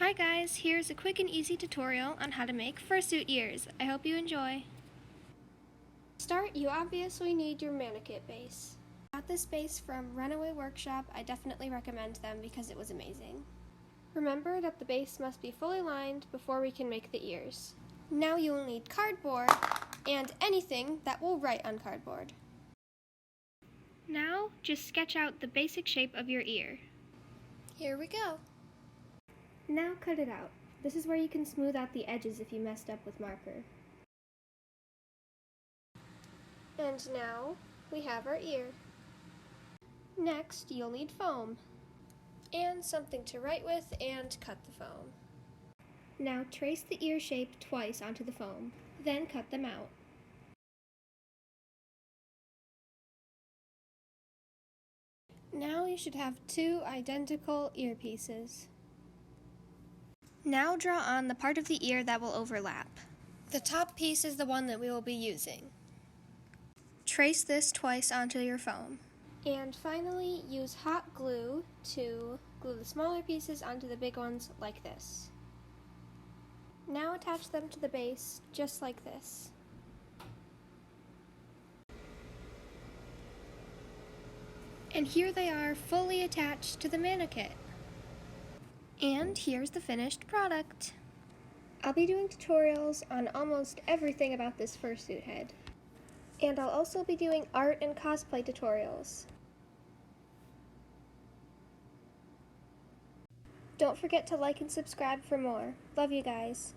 Hi guys, here's a quick and easy tutorial on how to make fursuit ears. I hope you enjoy. To start, you obviously need your Manokit base. I got this base from RunAway Workshop. I definitely recommend them because it was amazing. Remember that the base must be fully lined before we can make the ears. Now you will need cardboard and anything that will write on cardboard. Now, just sketch out the basic shape of your ear. Here we go. Now cut it out. This is where you can smooth out the edges if you messed up with marker. And now we have our ear. Next, you'll need foam and something to write with and cut the foam. Now trace the ear shape twice onto the foam, then cut them out. Now you should have two identical earpieces. Now draw on the part of the ear that will overlap. The top piece is the one that we will be using. Trace this twice onto your foam. And finally, use hot glue to glue the smaller pieces onto the big ones like this. Now attach them to the base just like this. And here they are, fully attached to the Manokit. And here's the finished product. I'll be doing tutorials on almost everything about this fursuit head. And I'll also be doing art and cosplay tutorials. Don't forget to like and subscribe for more. Love you guys.